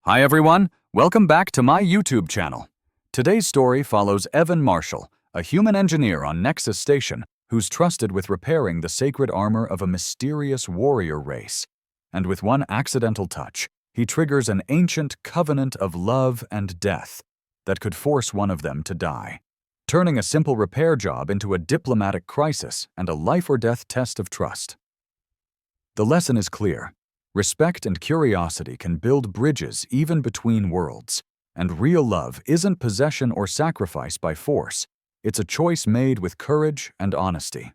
Hi everyone, welcome back to my YouTube channel. Today's story follows Evan Marshall, a human engineer on Nexus Station who's trusted with repairing the sacred armor of a mysterious warrior race. And with one accidental touch, he triggers an ancient covenant of love and death that could force one of them to die, turning a simple repair job into a diplomatic crisis and a life-or-death test of trust. The lesson is clear. Respect and curiosity can build bridges even between worlds, and real love isn't possession or sacrifice by force. It's a choice made with courage and honesty.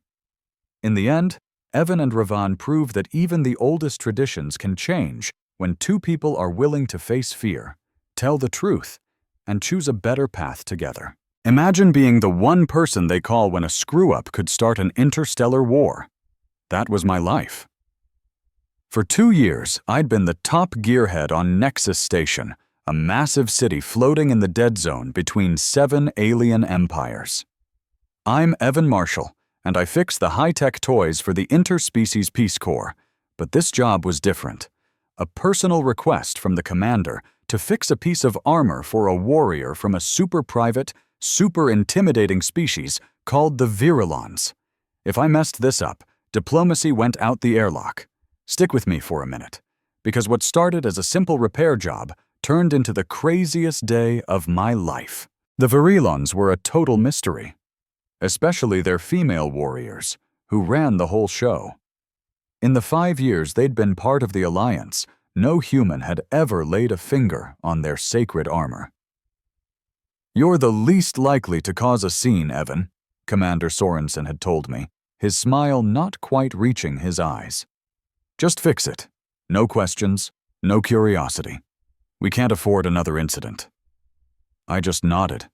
In the end, Evan and Ravan prove that even the oldest traditions can change when two people are willing to face fear, tell the truth, and choose a better path together. Imagine being the one person they call when a screw-up could start an interstellar war. That was my life. For 2 years, I'd been the top gearhead on Nexus Station, a massive city floating in the dead zone between 7 alien empires. I'm Evan Marshall, and I fix the high-tech toys for the Interspecies Peace Corps, but this job was different. A personal request from the commander to fix a piece of armor for a warrior from a super-private, super-intimidating species called the Virilons. If I messed this up, diplomacy went out the airlock. Stick with me for a minute, because what started as a simple repair job turned into the craziest day of my life. The Virilons were a total mystery, especially their female warriors, who ran the whole show. In the 5 years they'd been part of the Alliance, no human had ever laid a finger on their sacred armor. "You're the least likely to cause a scene, Evan," Commander Sorensen had told me, his smile not quite reaching his eyes. "Just fix it. No questions, no curiosity. We can't afford another incident." I just nodded,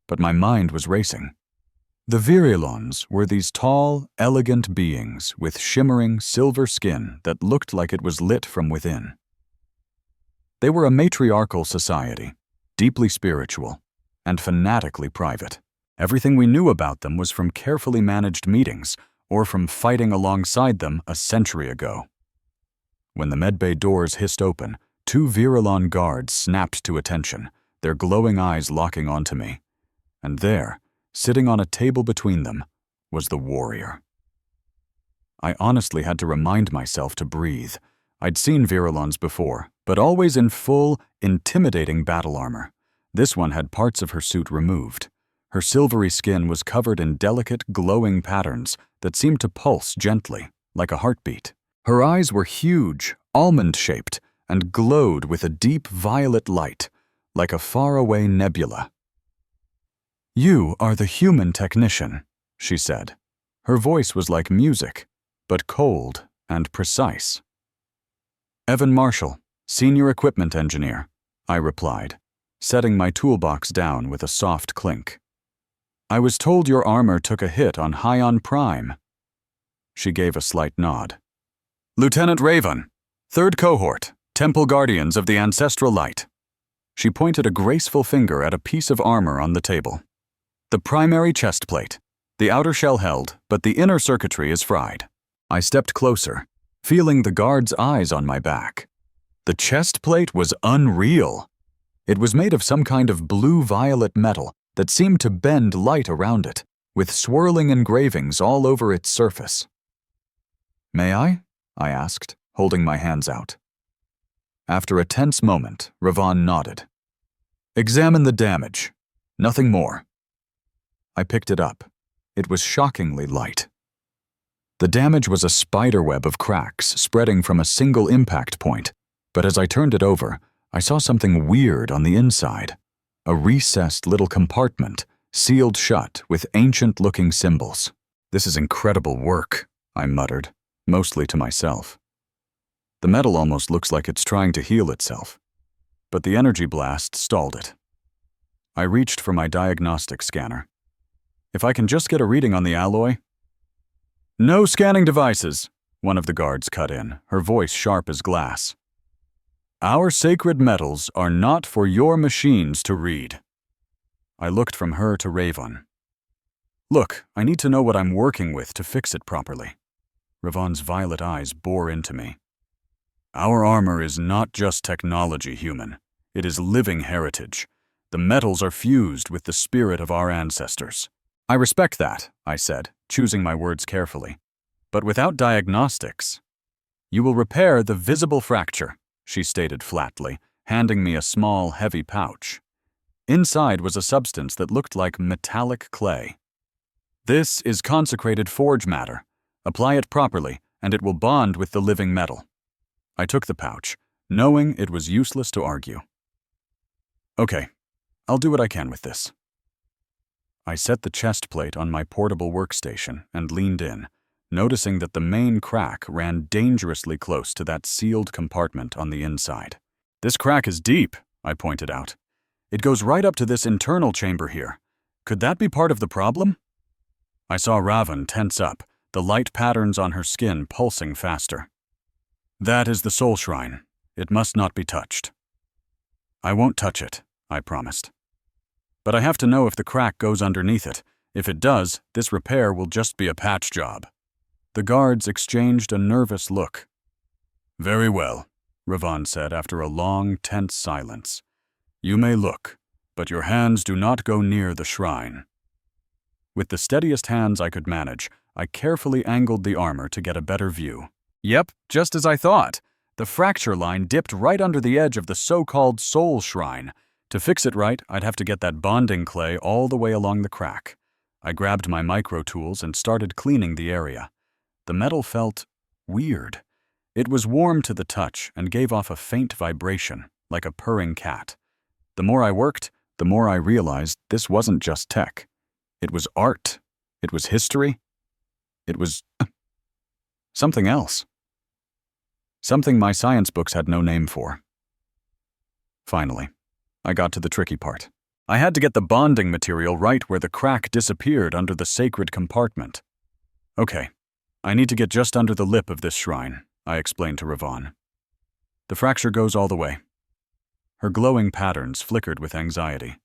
but my mind was racing. The Virilons were these tall, elegant beings with shimmering silver skin that looked like it was lit from within. They were a matriarchal society, deeply spiritual, and fanatically private. Everything we knew about them was from carefully managed meetings or from fighting alongside them a century ago. When the medbay doors hissed open, 2 Virilon guards snapped to attention, their glowing eyes locking onto me. And there, sitting on a table between them, was the warrior. I honestly had to remind myself to breathe. I'd seen Virilons before, but always in full, intimidating battle armor. This one had parts of her suit removed. Her silvery skin was covered in delicate, glowing patterns that seemed to pulse gently, like a heartbeat. Her eyes were huge, almond-shaped, and glowed with a deep violet light, like a faraway nebula. "You are the human technician," she said. Her voice was like music, but cold and precise. "Evan Marshall, Senior Equipment Engineer," I replied, setting my toolbox down with a soft clink. "I was told your armor took a hit on Hion Prime." She gave a slight nod. "Lieutenant Raven, 3rd Cohort, Temple Guardians of the Ancestral Light." She pointed a graceful finger at a piece of armor on the table. "The primary chest plate. The outer shell held, but the inner circuitry is fried." I stepped closer, feeling the guard's eyes on my back. The chest plate was unreal. It was made of some kind of blue-violet metal that seemed to bend light around it, with swirling engravings all over its surface. "May I?" I asked, holding my hands out. After a tense moment, Ravan nodded. "Examine the damage. Nothing more." I picked it up. It was shockingly light. The damage was a spiderweb of cracks spreading from a single impact point, but as I turned it over, I saw something weird on the inside. A recessed little compartment, sealed shut with ancient-looking symbols. "This is incredible work," I muttered, mostly to myself. The metal almost looks like it's trying to heal itself, but the energy blast stalled it. I reached for my diagnostic scanner. "If I can just get a reading on the alloy." "No scanning devices," one of the guards cut in, her voice sharp as glass. "Our sacred metals are not for your machines to read." I looked from her to Raven. "Look, I need to know what I'm working with to fix it properly." Ravan's violet eyes bore into me. "Our armor is not just technology, human. It is living heritage. The metals are fused with the spirit of our ancestors. I respect that, I said, choosing my words carefully. But without diagnostics, you will repair the visible fracture, she stated flatly, handing me a small, heavy pouch. Inside was a substance that looked like metallic clay. This is consecrated forge matter. Apply it properly, and it will bond with the living metal. I took the pouch, knowing it was useless to argue. Okay, I'll do what I can with this. I set the chest plate on my portable workstation and leaned in, noticing that the main crack ran dangerously close to that sealed compartment on the inside. This crack is deep, I pointed out. It goes right up to this internal chamber here. Could that be part of the problem? I saw Raven tense up, the light patterns on her skin pulsing faster. That is the soul shrine. It must not be touched. I won't touch it, I promised. But I have to know if the crack goes underneath it. If it does, this repair will just be a patch job. The guards exchanged a nervous look. Very well, Raven said after a long, tense silence. You may look, but your hands do not go near the shrine. With the steadiest hands I could manage, I carefully angled the armor to get a better view. Yep, just as I thought. The fracture line dipped right under the edge of the so-called soul shrine. To fix it right, I'd have to get that bonding clay all the way along the crack. I grabbed my micro tools and started cleaning the area. The metal felt weird. It was warm to the touch and gave off a faint vibration, like a purring cat. The more I worked, the more I realized this wasn't just tech. It was art. It was history. It was something else. Something my science books had no name for. Finally, I got to the tricky part. I had to get the bonding material right where the crack disappeared under the sacred compartment. Okay, I need to get just under the lip of this shrine, I explained to Raven. The fracture goes all the way. Her glowing patterns flickered with anxiety.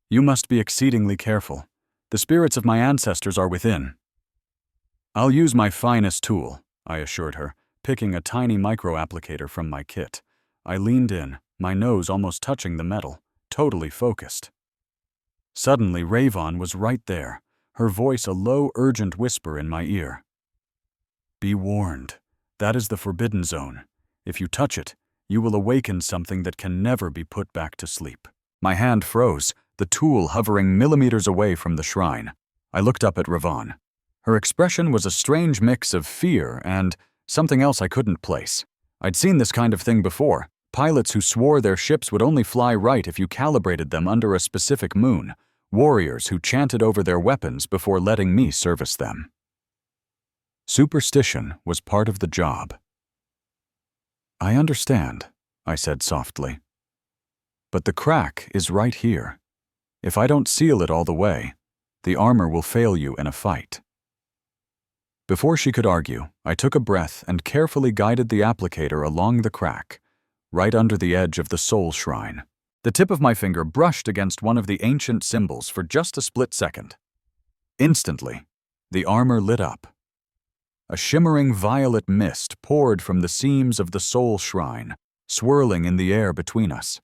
You must be exceedingly careful. The spirits of my ancestors are within. I'll use my finest tool, I assured her, picking a tiny micro-applicator from my kit. I leaned in, my nose almost touching the metal, totally focused. Suddenly, Raven was right there, her voice a low, urgent whisper in my ear. Be warned. That is the forbidden zone. If you touch it, you will awaken something that can never be put back to sleep. My hand froze, the tool hovering millimeters away from the shrine. I looked up at Raven. Her expression was a strange mix of fear and something else I couldn't place. I'd seen this kind of thing before. Pilots who swore their ships would only fly right if you calibrated them under a specific moon. Warriors who chanted over their weapons before letting me service them. Superstition was part of the job. I understand, I said softly. But the crack is right here. If I don't seal it all the way, the armor will fail you in a fight. Before she could argue, I took a breath and carefully guided the applicator along the crack, right under the edge of the soul shrine. The tip of my finger brushed against one of the ancient symbols for just a split second. Instantly, the armor lit up. A shimmering violet mist poured from the seams of the soul shrine, swirling in the air between us.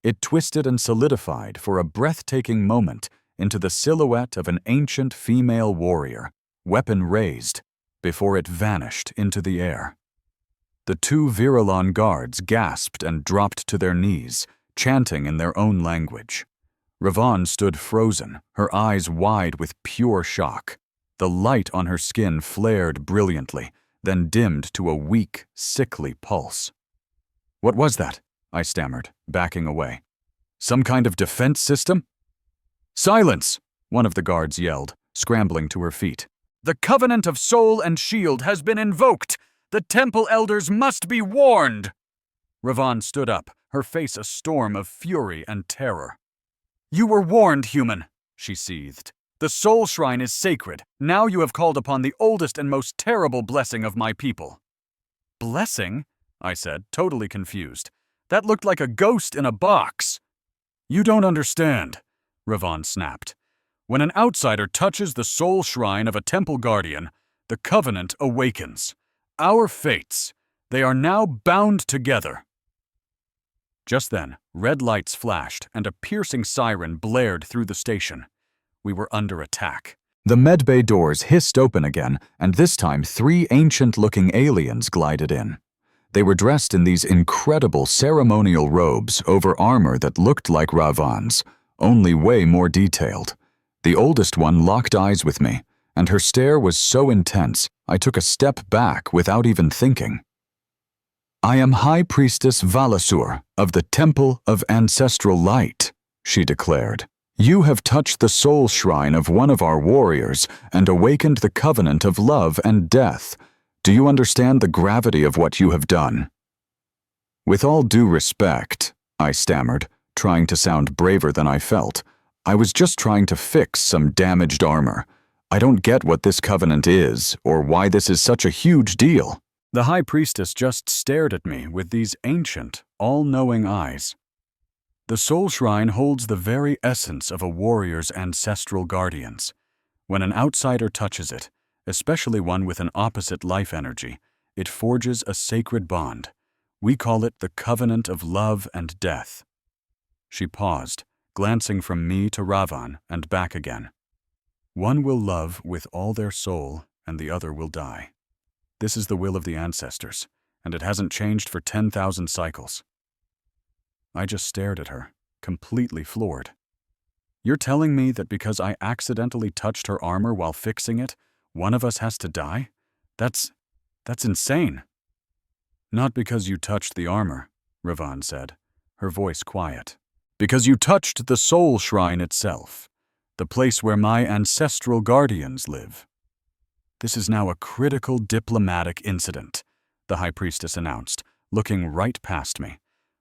It twisted and solidified for a breathtaking moment into the silhouette of an ancient female warrior, weapon raised, before it vanished into the air. The two Virilon guards gasped and dropped to their knees, chanting in their own language. Raven stood frozen, her eyes wide with pure shock. The light on her skin flared brilliantly, then dimmed to a weak, sickly pulse. What was that? I stammered, backing away. Some kind of defense system? Silence! One of the guards yelled, scrambling to her feet. The covenant of soul and shield has been invoked! The temple elders must be warned! Raven stood up, her face a storm of fury and terror. You were warned, human, she seethed. The soul shrine is sacred. Now you have called upon the oldest and most terrible blessing of my people. Blessing? I said, totally confused. That looked like a ghost in a box. You don't understand, Raven snapped. When an outsider touches the soul shrine of a temple guardian, the covenant awakens. Our fates, they are now bound together. Just then, red lights flashed and a piercing siren blared through the station. We were under attack. The medbay doors hissed open again, and this time 3 ancient-looking aliens glided in. They were dressed in these incredible ceremonial robes over armor that looked like Ravan's, only way more detailed. The oldest one locked eyes with me, and her stare was so intense, I took a step back without even thinking. "I am High Priestess Valasur of the Temple of Ancestral Light," she declared. "You have touched the soul shrine of one of our warriors and awakened the covenant of love and death. Do you understand the gravity of what you have done?" "With all due respect," I stammered, trying to sound braver than I felt. "I was just trying to fix some damaged armor. I don't get what this covenant is, or why this is such a huge deal." The High Priestess just stared at me with these ancient, all-knowing eyes. The Soul Shrine holds the very essence of a warrior's ancestral guardians. When an outsider touches it, especially one with an opposite life energy, it forges a sacred bond. We call it the covenant of love and death. She paused, glancing from me to Ravan and back again. "One will love with all their soul, and the other will die. This is the will of the ancestors, and it hasn't changed for 10,000 cycles." I just stared at her, completely floored. "You're telling me that because I accidentally touched her armor while fixing it, one of us has to die? That's insane." "Not because you touched the armor," Ravan said, her voice quiet. "Because you touched the Soul Shrine itself, the place where my ancestral guardians live." "This is now a critical diplomatic incident," the High Priestess announced, looking right past me.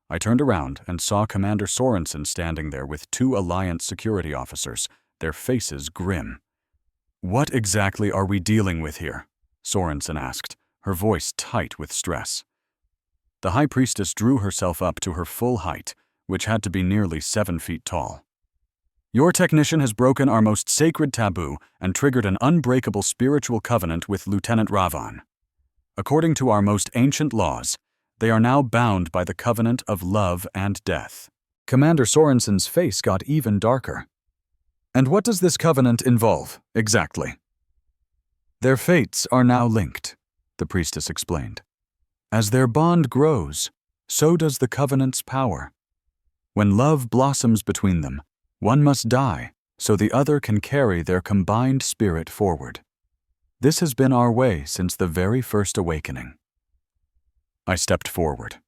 I turned around and saw Commander Sorensen standing there with 2 Alliance security officers, their faces grim. "What exactly are we dealing with here?" Sorensen asked, her voice tight with stress. The High Priestess drew herself up to her full height, which had to be nearly 7 feet tall. "Your technician has broken our most sacred taboo and triggered an unbreakable spiritual covenant with Lieutenant Ravan. According to our most ancient laws, they are now bound by the covenant of love and death." Commander Sorensen's face got even darker. "And what does this covenant involve, exactly?" "Their fates are now linked," the priestess explained. "As their bond grows, so does the covenant's power. When love blossoms between them, one must die so the other can carry their combined spirit forward. This has been our way since the very first awakening." I stepped forward.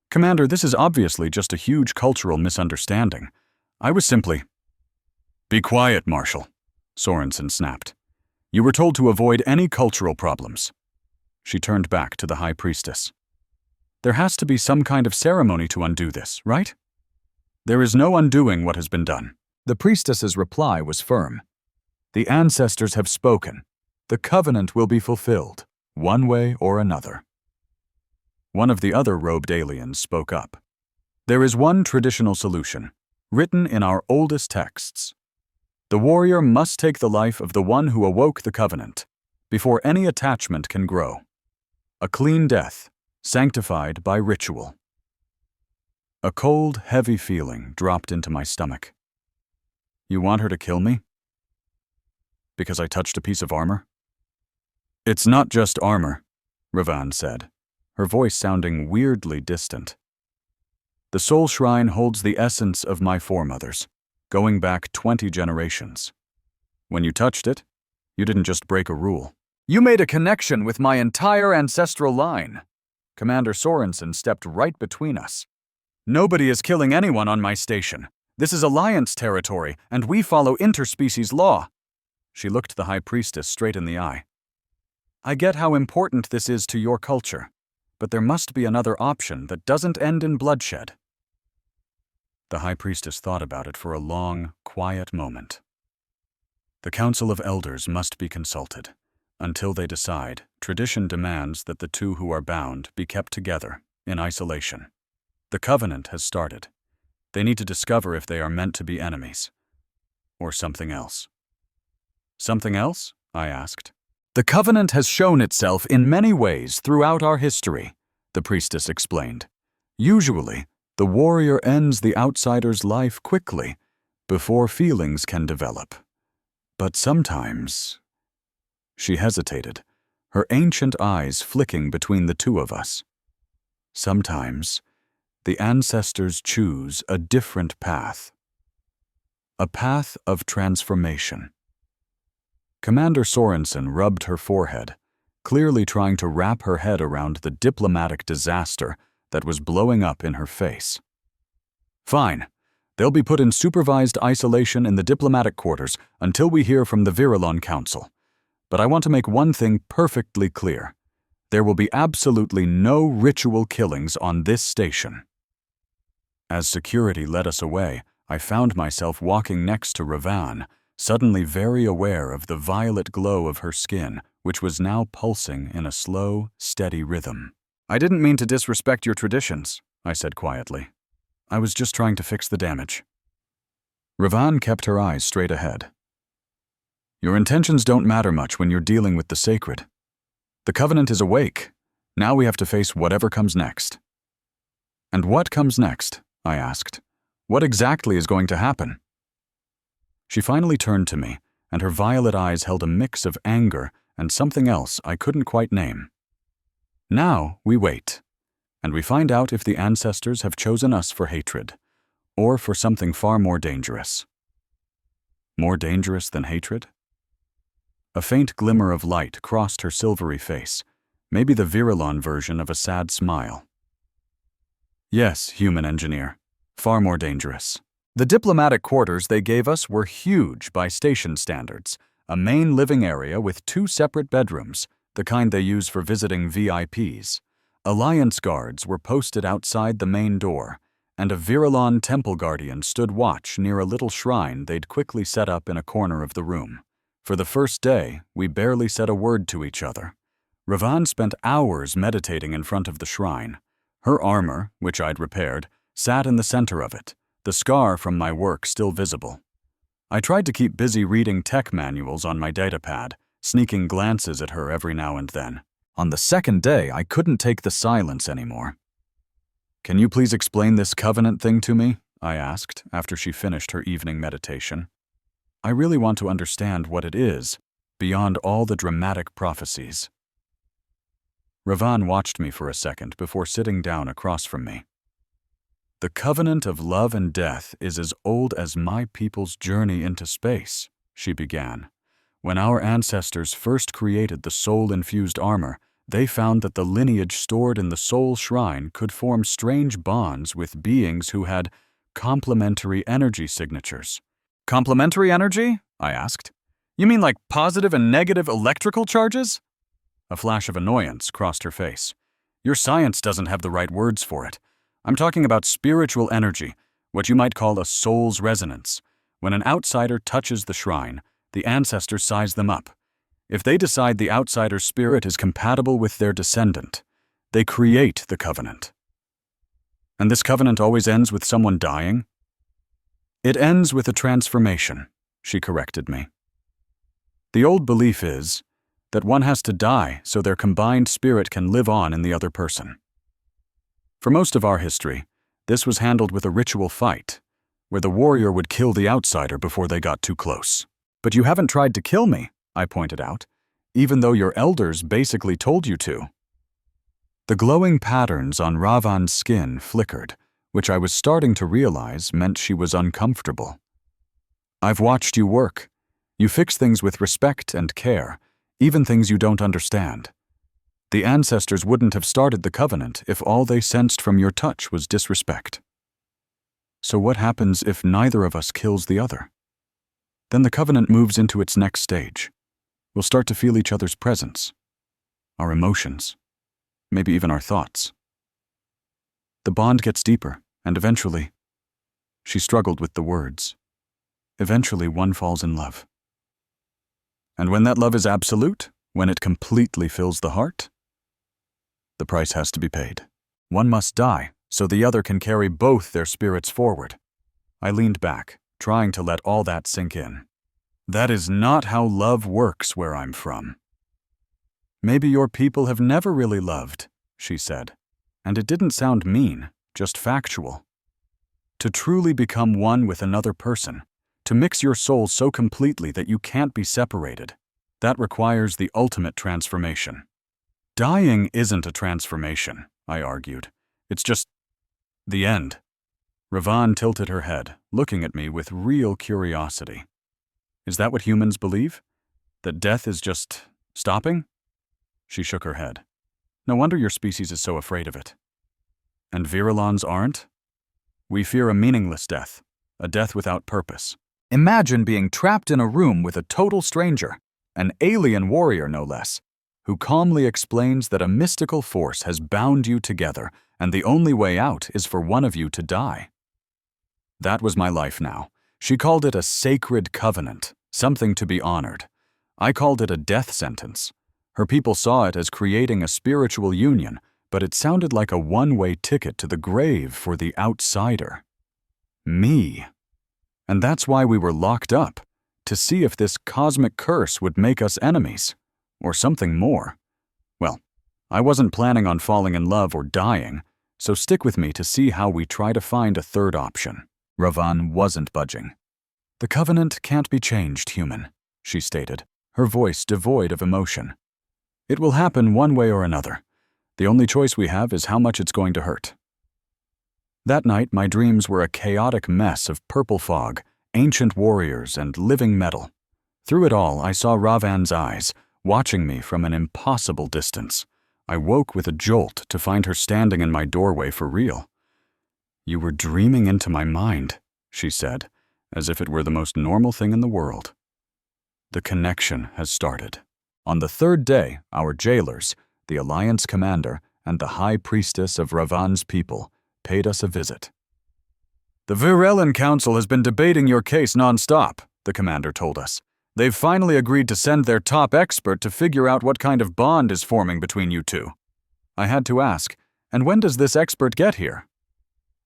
"Commander, this is obviously just a huge cultural misunderstanding. I was simply—" "Be quiet, Marshal," Sorensen snapped. "You were told to avoid any cultural problems." She turned back to the High Priestess. "There has to be some kind of ceremony to undo this, right?" "There is no undoing what has been done." The priestess's reply was firm. "The ancestors have spoken. The covenant will be fulfilled, one way or another." One of the other robed aliens spoke up. "There is one traditional solution, written in our oldest texts. The warrior must take the life of the one who awoke the covenant, before any attachment can grow. A clean death, sanctified by ritual." A cold, heavy feeling dropped into my stomach. "You want her to kill me? Because I touched a piece of armor?" "It's not just armor," Ravan said, her voice sounding weirdly distant. "The Soul Shrine holds the essence of my foremothers, going back 20 generations. When you touched it, you didn't just break a rule. You made a connection with my entire ancestral line." Commander Sorensen stepped right between us. "Nobody is killing anyone on my station. This is Alliance territory, and we follow interspecies law." She looked the High Priestess straight in the eye. "I get how important this is to your culture, but there must be another option that doesn't end in bloodshed." The High Priestess thought about it for a long, quiet moment. "The Council of Elders must be consulted. Until they decide, tradition demands that the 2 who are bound be kept together, in isolation. The covenant has started. They need to discover if they are meant to be enemies. Or something else." "Something else?" I asked. "The covenant has shown itself in many ways throughout our history," the priestess explained. "Usually, The warrior ends the outsider's life quickly, before feelings can develop. But sometimes... She hesitated, her ancient eyes flicking between the two of us. Sometimes, the ancestors choose a different path. A path of transformation. Commander Sorensen rubbed her forehead, clearly trying to wrap her head around the diplomatic disaster that was blowing up in her face. Fine. They'll be put in supervised isolation in the diplomatic quarters until we hear from the Virilon Council. But I want to make one thing perfectly clear. There will be absolutely no ritual killings on this station. As security led us away, I found myself walking next to Ravan, suddenly very aware of the violet glow of her skin, which was now pulsing in a slow, steady rhythm. I didn't mean to disrespect your traditions, I said quietly. I was just trying to fix the damage. Ravan kept her eyes straight ahead. Your intentions don't matter much when you're dealing with the sacred. The Covenant is awake. Now we have to face whatever comes next. And what comes next? I asked. What exactly is going to happen? She finally turned to me, and her violet eyes held a mix of anger and something else I couldn't quite name. Now we wait, and we find out if the ancestors have chosen us for hatred, or for something far more dangerous. More dangerous than hatred? A faint glimmer of light crossed her silvery face, maybe the Virilon version of a sad smile. Yes, human engineer, far more dangerous. The diplomatic quarters they gave us were huge by station standards, a main living area with 2 separate bedrooms, the kind they use for visiting VIPs. Alliance guards were posted outside the main door, and a Virilon temple guardian stood watch near a little shrine they'd quickly set up in a corner of the room. For the first day, we barely said a word to each other. Ravan spent hours meditating in front of the shrine. Her armor, which I'd repaired, sat in the center of it, the scar from my work still visible. I tried to keep busy reading tech manuals on my datapad, sneaking glances at her every now and then. On the second day, I couldn't take the silence anymore. Can you please explain this covenant thing to me? I asked after she finished her evening meditation. I really want to understand what it is, beyond all the dramatic prophecies. Ravan watched me for a second before sitting down across from me. The covenant of love and death is as old as my people's journey into space, she began. When our ancestors first created the soul-infused armor, they found that the lineage stored in the soul shrine could form strange bonds with beings who had complementary energy signatures. Complementary energy? I asked. You mean like positive and negative electrical charges? A flash of annoyance crossed her face. Your science doesn't have the right words for it. I'm talking about spiritual energy, what you might call a soul's resonance. When an outsider touches the shrine, the ancestors size them up. If they decide the outsider's spirit is compatible with their descendant, they create the covenant. And this covenant always ends with someone dying? It ends with a transformation, she corrected me. The old belief is that one has to die so their combined spirit can live on in the other person. For most of our history, this was handled with a ritual fight, where the warrior would kill the outsider before they got too close. But you haven't tried to kill me, I pointed out, even though your elders basically told you to. The glowing patterns on Ravan's skin flickered, which I was starting to realize meant she was uncomfortable. I've watched you work. You fix things with respect and care, even things you don't understand. The ancestors wouldn't have started the covenant if all they sensed from your touch was disrespect. So what happens if neither of us kills the other? Then the covenant moves into its next stage. We'll start to feel each other's presence, our emotions, maybe even our thoughts. The bond gets deeper, and eventually, she struggled with the words, eventually one falls in love. And when that love is absolute, when it completely fills the heart, the price has to be paid. One must die, so the other can carry both their spirits forward. I leaned back, trying to let all that sink in. That is not how love works where I'm from. Maybe your people have never really loved, she said, and it didn't sound mean, just factual. To truly become one with another person, to mix your soul so completely that you can't be separated, that requires the ultimate transformation. Dying isn't a transformation, I argued. It's just the end. Ravan tilted her head, looking at me with real curiosity. Is that what humans believe? That death is just stopping? She shook her head. No wonder your species is so afraid of it. And Virulons aren't? We fear a meaningless death, a death without purpose. Imagine being trapped in a room with a total stranger, an alien warrior no less, who calmly explains that a mystical force has bound you together and the only way out is for one of you to die. That was my life now. She called it a sacred covenant, something to be honored. I called it a death sentence. Her people saw it as creating a spiritual union, but it sounded like a one-way ticket to the grave for the outsider. Me. And that's why we were locked up, to see if this cosmic curse would make us enemies, or something more. Well, I wasn't planning on falling in love or dying, so stick with me to see how we try to find a third option. Ravan wasn't budging. The covenant can't be changed, human, she stated, her voice devoid of emotion. It will happen one way or another. The only choice we have is how much it's going to hurt. That night, my dreams were a chaotic mess of purple fog, ancient warriors, and living metal. Through it all, I saw Ravan's eyes, watching me from an impossible distance. I woke with a jolt to find her standing in my doorway for real. You were dreaming into my mind, she said, as if it were the most normal thing in the world. The connection has started. On the third day, our jailers, the Alliance commander, and the High Priestess of Ravan's people paid us a visit. The Virulon Council has been debating your case non-stop, the commander told us. They've finally agreed to send their top expert to figure out what kind of bond is forming between you two. I had to ask, and when does this expert get here?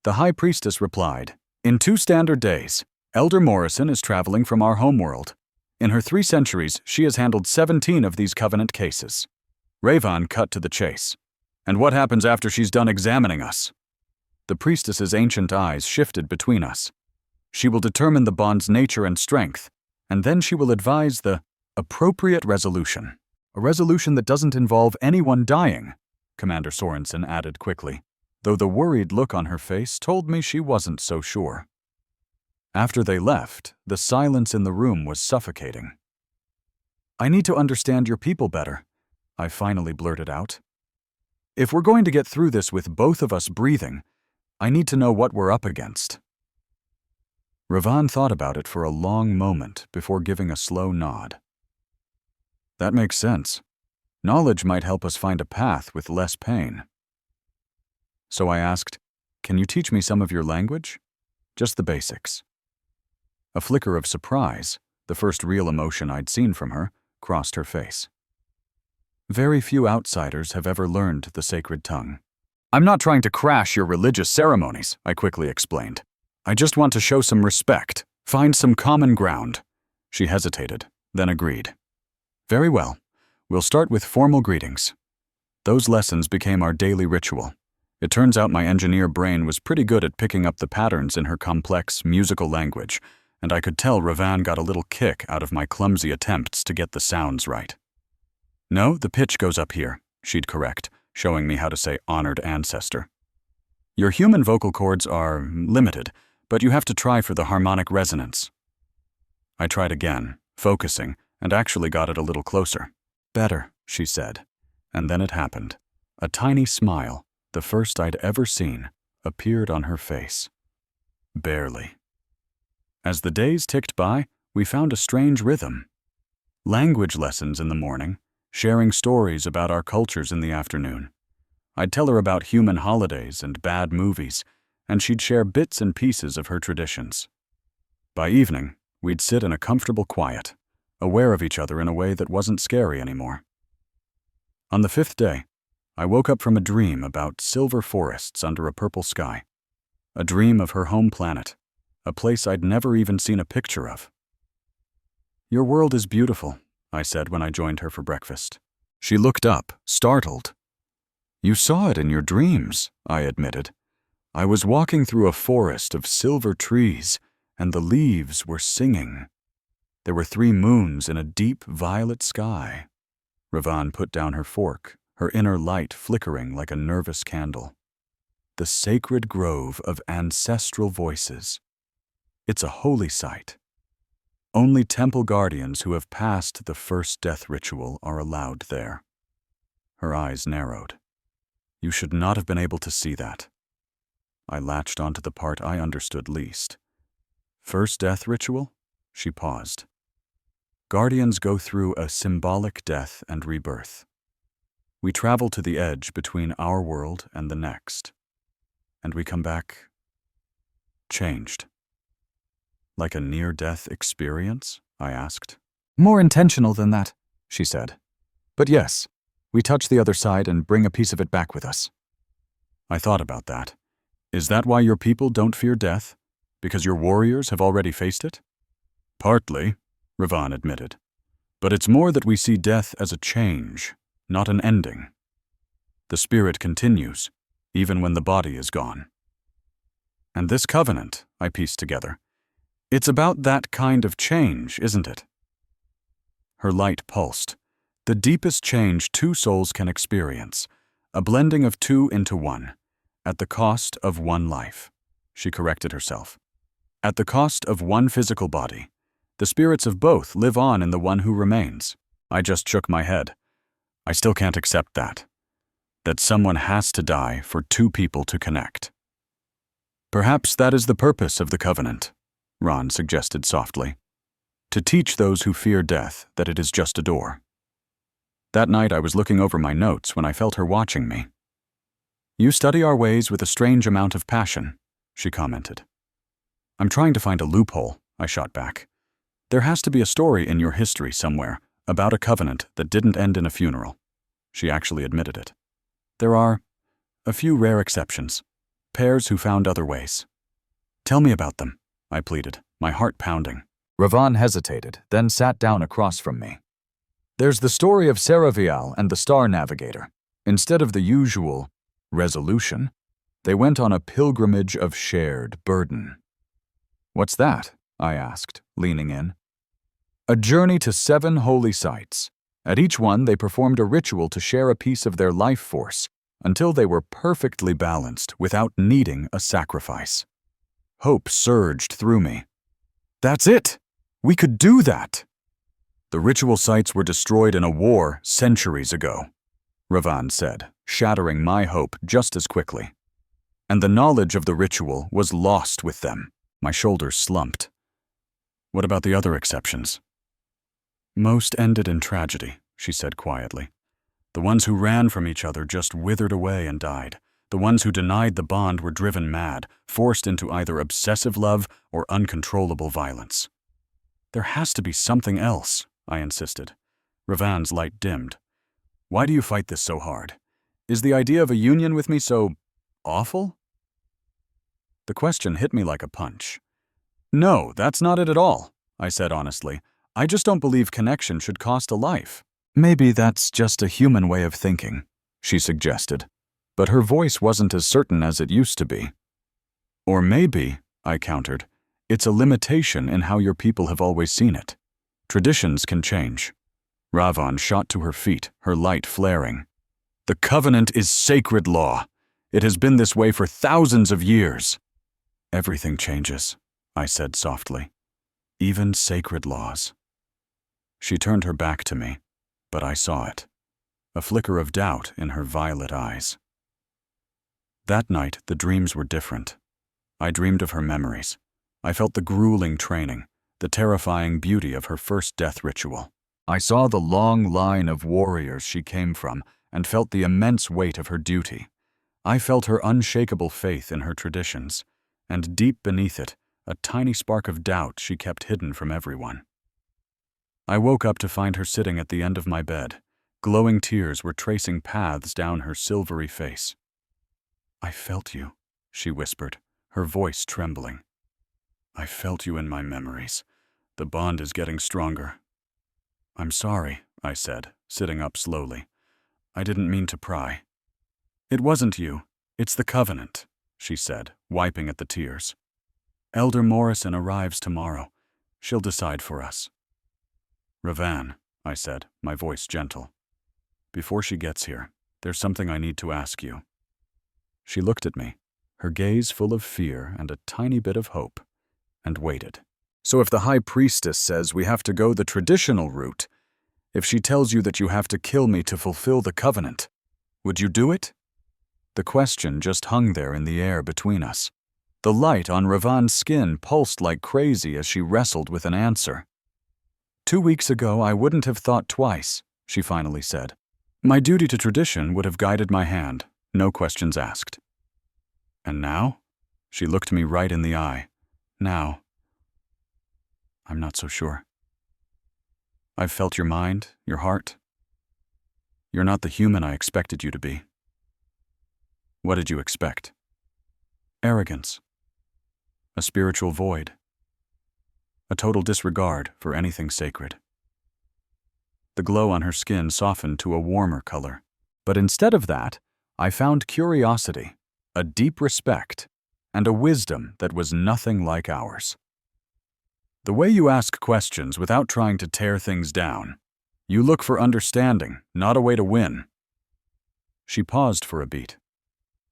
The High Priestess replied, in 2 standard days. Elder Morrison is traveling from our homeworld. In her 3 centuries, she has handled 17 of these covenant cases. Ravan cut to the chase. And what happens after she's done examining us? The priestess's ancient eyes shifted between us. She will determine the bond's nature and strength, and then she will advise the appropriate resolution. A resolution that doesn't involve anyone dying, Commander Sorensen added quickly, though the worried look on her face told me she wasn't so sure. After they left, the silence in the room was suffocating. I need to understand your people better, I finally blurted out. If we're going to get through this with both of us breathing, I need to know what we're up against. Ravan thought about it for a long moment before giving a slow nod. That makes sense. Knowledge might help us find a path with less pain. So I asked, can you teach me some of your language? Just the basics. A flicker of surprise, the first real emotion I'd seen from her, crossed her face. Very few outsiders have ever learned the sacred tongue. I'm not trying to crash your religious ceremonies, I quickly explained. I just want to show some respect, find some common ground. She hesitated, then agreed. Very well. We'll start with formal greetings. Those lessons became our daily ritual. It turns out my engineer brain was pretty good at picking up the patterns in her complex musical language, and I could tell Ravan got a little kick out of my clumsy attempts to get the sounds right. No, the pitch goes up here, she'd correct, showing me how to say honored ancestor. Your human vocal cords are limited, but you have to try for the harmonic resonance. I tried again, focusing, and actually got it a little closer. Better, she said. And then it happened. A tiny smile, the first I'd ever seen, appeared on her face. Barely. As the days ticked by, we found a strange rhythm. Language lessons in the morning, sharing stories about our cultures in the afternoon. I'd tell her about human holidays and bad movies, and she'd share bits and pieces of her traditions. By evening, we'd sit in a comfortable quiet, aware of each other in a way that wasn't scary anymore. On the 5th day, I woke up from a dream about silver forests under a purple sky. A dream of her home planet, a place I'd never even seen a picture of. Your world is beautiful, I said when I joined her for breakfast. She looked up, startled. You saw it in your dreams, I admitted. I was walking through a forest of silver trees, and the leaves were singing. There were 3 moons in a deep violet sky. Ravan put down her fork, her inner light flickering like a nervous candle. The sacred grove of ancestral voices. It's a holy site. Only temple guardians who have passed the first death ritual are allowed there. Her eyes narrowed. You should not have been able to see that. I latched onto the part I understood least. First death ritual? She paused. Guardians go through a symbolic death and rebirth. We travel to the edge between our world and the next. And we come back changed. Like a near-death experience? I asked. More intentional than that, she said. But yes, we touch the other side and bring a piece of it back with us. I thought about that. Is that why your people don't fear death? Because your warriors have already faced it? Partly, Ravan admitted. But it's more that we see death as a change, not an ending. The spirit continues, even when the body is gone. And this covenant, I pieced together, it's about that kind of change, isn't it? Her light pulsed. The deepest change 2 souls can experience, a blending of 2 into 1, at the cost of 1 life. She corrected herself. At the cost of 1 physical body. The spirits of both live on in the one who remains. I just shook my head. I still can't accept that. That someone has to die for 2 people to connect. Perhaps that is the purpose of the covenant, Ron suggested softly. To teach those who fear death that it is just a door. That night I was looking over my notes when I felt her watching me. You study our ways with a strange amount of passion, she commented. I'm trying to find a loophole, I shot back. There has to be a story in your history somewhere about a covenant that didn't end in a funeral. She actually admitted it. There are a few rare exceptions, pairs who found other ways. Tell me about them, I pleaded, my heart pounding. Ravan hesitated, then sat down across from me. There's the story of Seravial and the Star Navigator. Instead of the usual resolution, they went on a pilgrimage of shared burden. What's that? I asked, leaning in. A journey to 7 holy sites. At each one, they performed a ritual to share a piece of their life force until they were perfectly balanced without needing a sacrifice. Hope surged through me. That's it! We could do that! The ritual sites were destroyed in a war centuries ago, Ravan said, shattering my hope just as quickly. And the knowledge of the ritual was lost with them. My shoulders slumped. What about the other exceptions? Most ended in tragedy, she said quietly. The ones who ran from each other just withered away and died. The ones who denied the bond were driven mad, forced into either obsessive love or uncontrollable violence. There has to be something else, I insisted. Ravan's light dimmed. Why do you fight this so hard? Is the idea of a union with me so awful? The question hit me like a punch. No, that's not it at all, I said honestly. I just don't believe connection should cost a life. Maybe that's just a human way of thinking, she suggested, but her voice wasn't as certain as it used to be. Or maybe, I countered, it's a limitation in how your people have always seen it. Traditions can change. Ravan shot to her feet, her light flaring. The covenant is sacred law. It has been this way for thousands of years. Everything changes, I said softly. Even sacred laws. She turned her back to me, but I saw it. A flicker of doubt in her violet eyes. That night, the dreams were different. I dreamed of her memories. I felt the grueling training, the terrifying beauty of her first death ritual. I saw the long line of warriors she came from and felt the immense weight of her duty. I felt her unshakable faith in her traditions, and deep beneath it, a tiny spark of doubt she kept hidden from everyone. I woke up to find her sitting at the end of my bed. Glowing tears were tracing paths down her silvery face. I felt you, she whispered, her voice trembling. I felt you in my memories. The bond is getting stronger. I'm sorry, I said, sitting up slowly. I didn't mean to pry. It wasn't you. It's the covenant. she said, wiping at the tears. Elder Morrison arrives tomorrow. She'll decide for us. Ravan, I said, my voice gentle. Before she gets here, there's something I need to ask you. She looked at me, her gaze full of fear and a tiny bit of hope, and waited. So if the High Priestess says we have to go the traditional route, if she tells you that you have to kill me to fulfill the covenant, would you do it? The question just hung there in the air between us. The light on Ravan's skin pulsed like crazy as she wrestled with an answer. 2 weeks ago, I wouldn't have thought twice, she finally said. My duty to tradition would have guided my hand, no questions asked. And now? She looked me right in the eye. Now, I'm not so sure. I've felt your mind, your heart. You're not the human I expected you to be. What did you expect? Arrogance. A spiritual void. A total disregard for anything sacred. The glow on her skin softened to a warmer color. But instead of that, I found curiosity, a deep respect, and a wisdom that was nothing like ours. The way you ask questions without trying to tear things down. You look for understanding, not a way to win. She paused for a beat.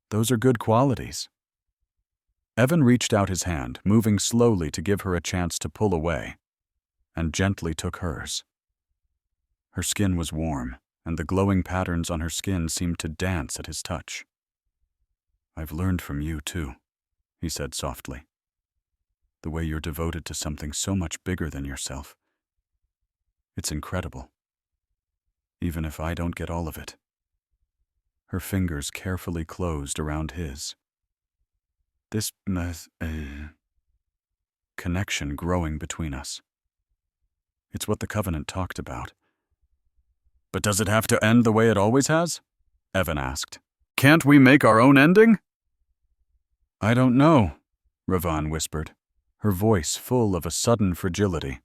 Those are good qualities. Evan reached out his hand, moving slowly to give her a chance to pull away, and gently took hers. Her skin was warm, and the glowing patterns on her skin seemed to dance at his touch. I've learned from you, too, he said softly. The way you're devoted to something so much bigger than yourself. It's incredible. Even if I don't get all of it. Her fingers carefully closed around his. This connection growing between us. It's what the covenant talked about. But does it have to end the way it always has? Evan asked. Can't we make our own ending? I don't know, Ravan whispered, her voice full of a sudden fragility.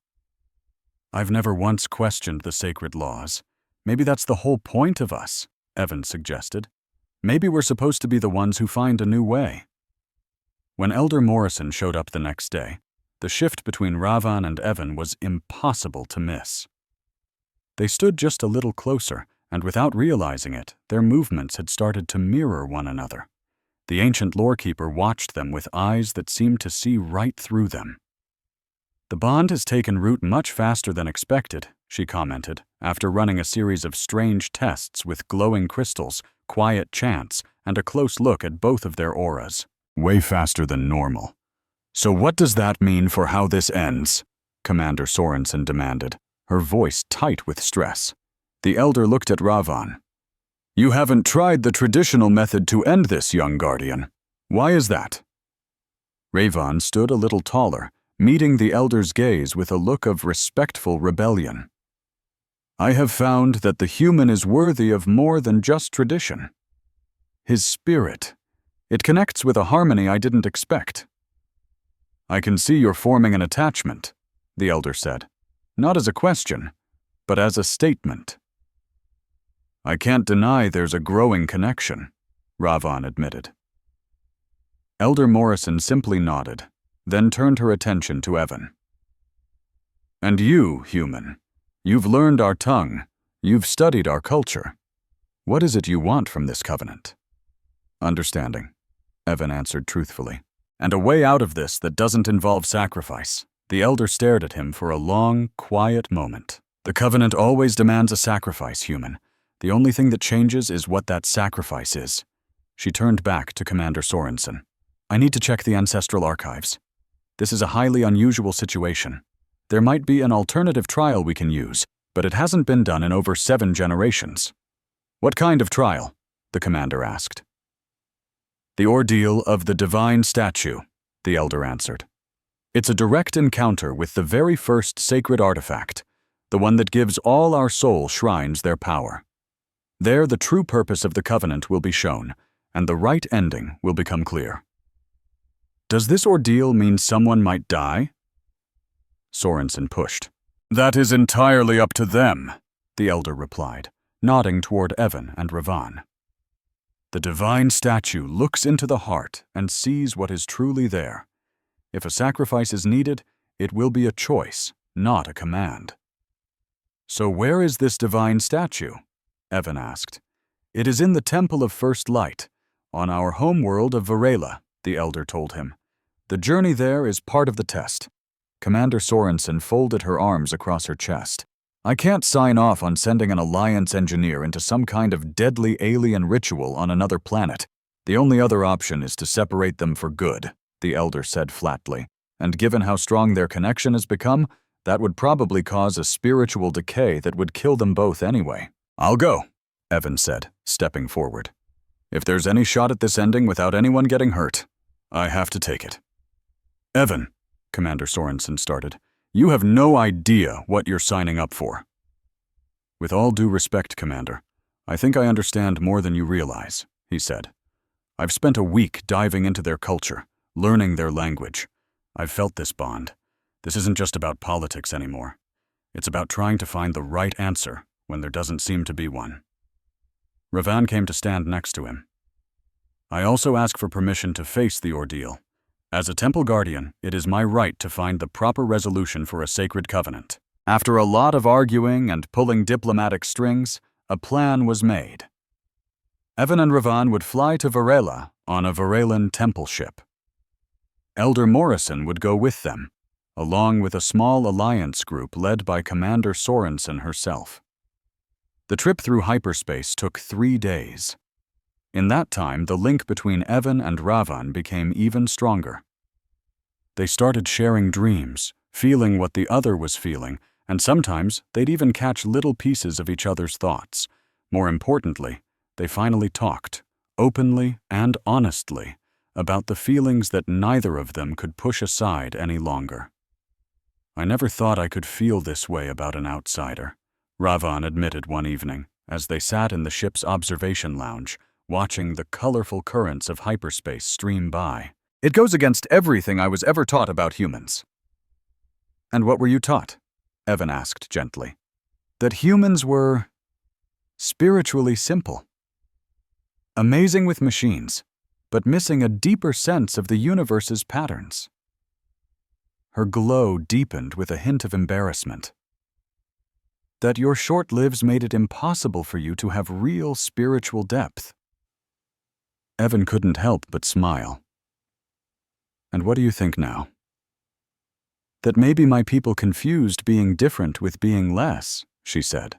I've never once questioned the sacred laws. Maybe that's the whole point of us, Evan suggested. Maybe we're supposed to be the ones who find a new way. When Elder Morrison showed up the next day, the shift between Ravan and Evan was impossible to miss. They stood just a little closer, and without realizing it, their movements had started to mirror one another. The ancient lorekeeper watched them with eyes that seemed to see right through them. The bond has taken root much faster than expected, she commented, after running a series of strange tests with glowing crystals, quiet chants, and a close look at both of their auras. Way faster than normal. So what does that mean for how this ends? Commander Sorensen demanded, her voice tight with stress. The elder looked at Ravan. You haven't tried the traditional method to end this, young guardian. Why is that? Ravan stood a little taller, meeting the elder's gaze with a look of respectful rebellion. I have found that the human is worthy of more than just tradition. His spirit. It connects with a harmony I didn't expect. I can see you're forming an attachment, the elder said, not as a question, but as a statement. I can't deny there's a growing connection, Ravan admitted. Elder Morrison simply nodded, then turned her attention to Evan. And you, human, you've learned our tongue, you've studied our culture. What is it you want from this covenant? Understanding, Evan answered truthfully. And a way out of this that doesn't involve sacrifice. The elder stared at him for a long, quiet moment. The covenant always demands a sacrifice, human. The only thing that changes is what that sacrifice is. She turned back to Commander Sorensen. I need to check the ancestral archives. This is a highly unusual situation. There might be an alternative trial we can use, but it hasn't been done in over 7 generations. What kind of trial? The commander asked. The ordeal of the divine statue, the elder answered. It's a direct encounter with the very first sacred artifact, the one that gives all our soul shrines their power. There the true purpose of the covenant will be shown, and the right ending will become clear. Does this ordeal mean someone might die? Sorensen pushed. That is entirely up to them, the elder replied, nodding toward Evan and Ravan. The divine statue looks into the heart and sees what is truly there. If a sacrifice is needed, it will be a choice, not a command. So where is this divine statue? Evan asked. It is in the Temple of First Light, on our homeworld of Varela, the elder told him. The journey there is part of the test. Commander Sorensen folded her arms across her chest. I can't sign off on sending an Alliance engineer into some kind of deadly alien ritual on another planet. The only other option is to separate them for good, the elder said flatly. And given how strong their connection has become, that would probably cause a spiritual decay that would kill them both anyway. I'll go, Evan said, stepping forward. If there's any shot at this ending without anyone getting hurt, I have to take it. Evan, Commander Sorensen started, you have no idea what you're signing up for. With all due respect, Commander, I think I understand more than you realize, he said. I've spent a week diving into their culture, learning their language. I've felt this bond. This isn't just about politics anymore. It's about trying to find the right answer when there doesn't seem to be one. Ravan came to stand next to him. I also ask for permission to face the ordeal. As a Temple Guardian, it is my right to find the proper resolution for a sacred covenant. After a lot of arguing and pulling diplomatic strings, a plan was made. Evan and Ravan would fly to Varela on a Varelan temple ship. Elder Morrison would go with them, along with a small alliance group led by Commander Sorensen herself. The trip through hyperspace took 3 days. In that time, the link between Evan and Ravan became even stronger. They started sharing dreams, feeling what the other was feeling, and sometimes they'd even catch little pieces of each other's thoughts. More importantly, they finally talked, openly and honestly, about the feelings that neither of them could push aside any longer. I never thought I could feel this way about an outsider, Ravan admitted one evening as they sat in the ship's observation lounge, watching the colorful currents of hyperspace stream by. It goes against everything I was ever taught about humans. And what were you taught? Evan asked gently. That humans were spiritually simple. Amazing with machines, but missing a deeper sense of the universe's patterns. Her glow deepened with a hint of embarrassment. That your short lives made it impossible for you to have real spiritual depth. Evan couldn't help but smile. And what do you think now? That maybe my people confused being different with being less, she said.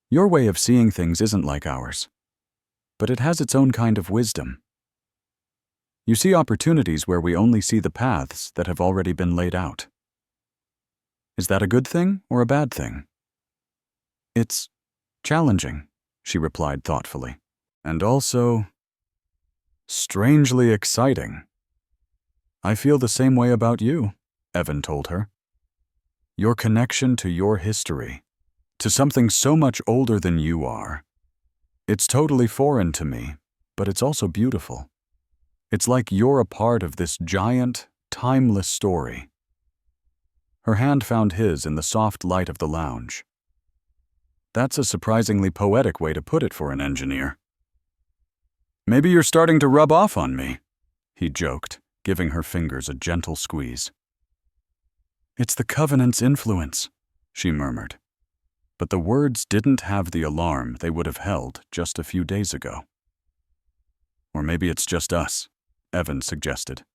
Your way of seeing things isn't like ours, but it has its own kind of wisdom. You see opportunities where we only see the paths that have already been laid out. Is that a good thing or a bad thing? It's challenging, she replied thoughtfully, and also strangely exciting. I feel the same way about you, Evan told her. Your connection to your history, to something so much older than you are. It's totally foreign to me, but it's also beautiful. It's like you're a part of this giant, timeless story. Her hand found his in the soft light of the lounge. That's a surprisingly poetic way to put it for an engineer. Maybe you're starting to rub off on me, he joked, giving her fingers a gentle squeeze. It's the Covenant's influence, she murmured. But the words didn't have the alarm they would have held just a few days ago. Or maybe it's just us, Evan suggested.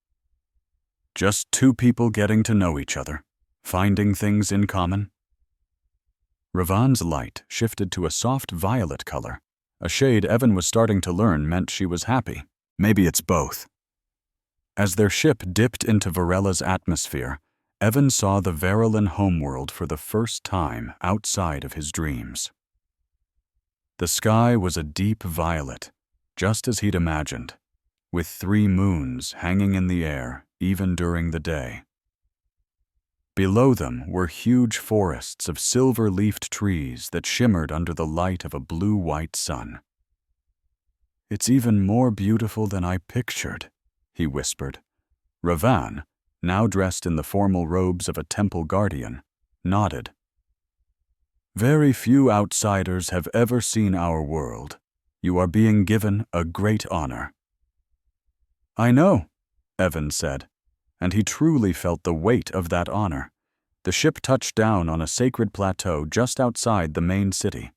Just two people getting to know each other, finding things in common. Ravan's light shifted to a soft violet color, a shade Evan was starting to learn meant she was happy. Maybe it's both. As their ship dipped into Varela's atmosphere, Evan saw the Varelan homeworld for the first time outside of his dreams. The sky was a deep violet, just as he'd imagined, with 3 moons hanging in the air even during the day. Below them were huge forests of silver-leafed trees that shimmered under the light of a blue-white sun. It's even more beautiful than I pictured, he whispered. Ravan, now dressed in the formal robes of a temple guardian, nodded. Very few outsiders have ever seen our world, You are being given a great honor." "I know," Evan said, and he truly felt the weight of that honor. The ship touched down on a sacred plateau just outside the main city.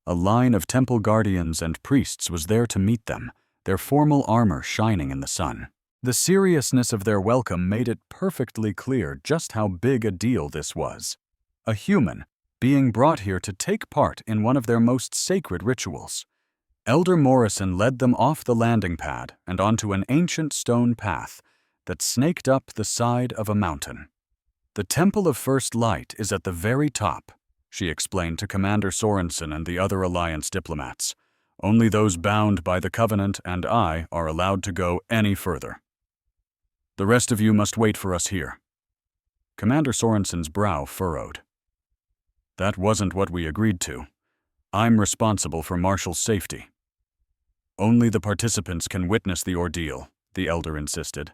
A line of temple guardians and priests was there to meet them, their formal armor shining in the sun. The seriousness of their welcome made it perfectly clear just how big a deal this was. A human being brought here to take part in one of their most sacred rituals. Elder Morrison led them off the landing pad and onto an ancient stone path that snaked up the side of a mountain. "The Temple of First Light is at the very top," she explained to Commander Sorensen and the other Alliance diplomats. "Only those bound by the Covenant and I are allowed to go any further. The rest of you must wait for us here." Commander Sorensen's brow furrowed. "That wasn't what we agreed to. I'm responsible for Marshall's safety." "Only the participants can witness the ordeal," the elder insisted.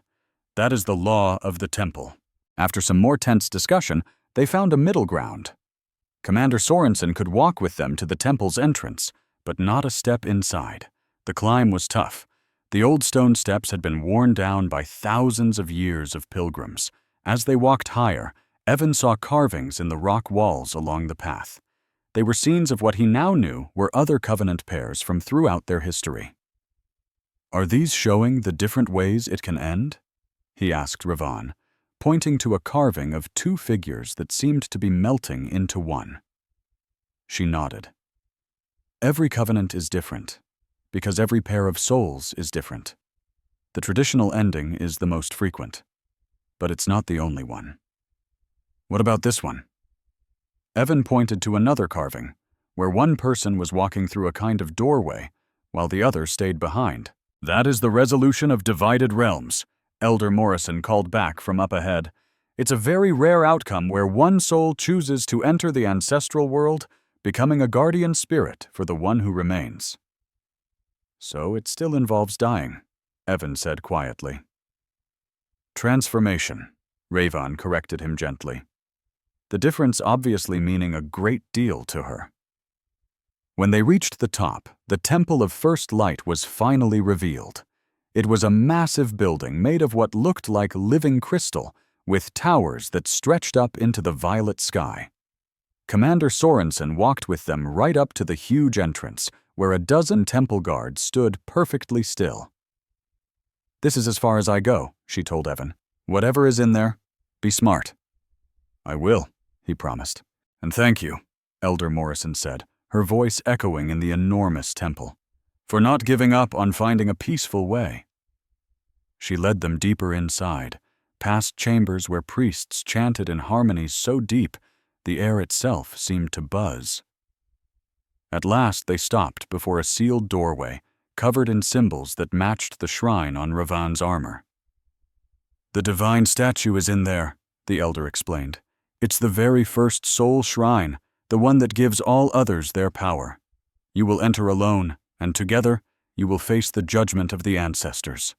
"That is the law of the temple." After some more tense discussion, they found a middle ground. Commander Sorensen could walk with them to the temple's entrance, but not a step inside. The climb was tough. The old stone steps had been worn down by thousands of years of pilgrims. As they walked higher, Evan saw carvings in the rock walls along the path. They were scenes of what he now knew were other Covenant pairs from throughout their history. "Are these showing the different ways it can end?" he asked Ravon, pointing to a carving of two figures that seemed to be melting into one. She nodded. "Every Covenant is different, because every pair of souls is different. The traditional ending is the most frequent, but it's not the only one." "What about this one?" Evan pointed to another carving, where one person was walking through a kind of doorway, while the other stayed behind. "That is the resolution of divided realms," Elder Morrison called back from up ahead. "It's a very rare outcome where one soul chooses to enter the ancestral world, becoming a guardian spirit for the one who remains." "So it still involves dying," Evan said quietly. "Transformation," Ravon corrected him gently. The difference obviously meaning a great deal to her. When they reached the top, the Temple of First Light was finally revealed. It was a massive building made of what looked like living crystal, with towers that stretched up into the violet sky. Commander Sorensen walked with them right up to the huge entrance, where a dozen temple guards stood perfectly still. "This is as far as I go," she told Evan. "Whatever is in there, be smart." "I will," he promised. "And thank you," Elder Morrison said, her voice echoing in the enormous temple, "for not giving up on finding a peaceful way." She led them deeper inside, past chambers where priests chanted in harmonies so deep the air itself seemed to buzz. At last they stopped before a sealed doorway, covered in symbols that matched the shrine on Ravon's armor. "The divine statue is in there," the elder explained. "It's the very first soul shrine, the one that gives all others their power. You will enter alone, and together you will face the judgment of the ancestors."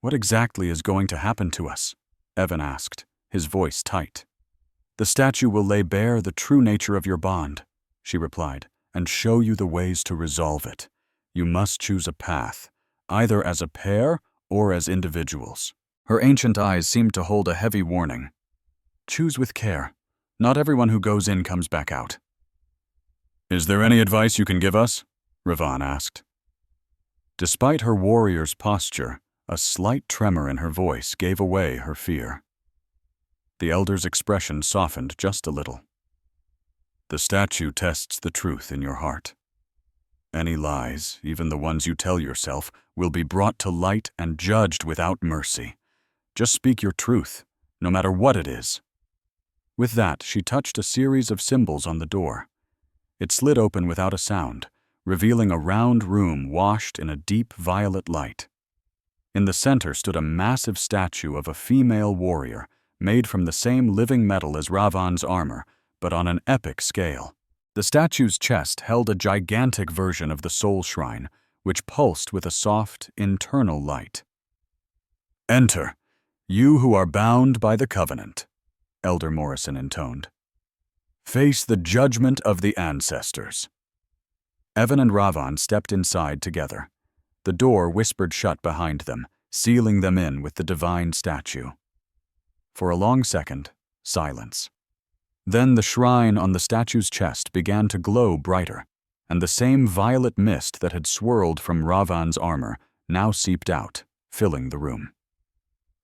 "What exactly is going to happen to us?" Evan asked, his voice tight. "The statue will lay bare the true nature of your bond," she replied, "and show you the ways to resolve it. You must choose a path, either as a pair or as individuals." Her ancient eyes seemed to hold a heavy warning. "Choose with care. Not everyone who goes in comes back out." "Is there any advice you can give us?" Ravon asked. Despite her warrior's posture, a slight tremor in her voice gave away her fear. The elder's expression softened just a little. "The statue tests the truth in your heart. Any lies, even the ones you tell yourself, will be brought to light and judged without mercy. Just speak your truth, no matter what it is." With that, she touched a series of symbols on the door. It slid open without a sound, revealing a round room washed in a deep violet light. In the center stood a massive statue of a female warrior, made from the same living metal as Ravon's armor, but on an epic scale. The statue's chest held a gigantic version of the soul shrine, which pulsed with a soft, internal light. "Enter, you who are bound by the Covenant," Elder Morrison intoned. "Face the judgment of the ancestors." Evan and Ravan stepped inside together. The door whispered shut behind them, sealing them in with the divine statue. For a long second, silence. Then the shrine on the statue's chest began to glow brighter, and the same violet mist that had swirled from Ravan's armor now seeped out, filling the room.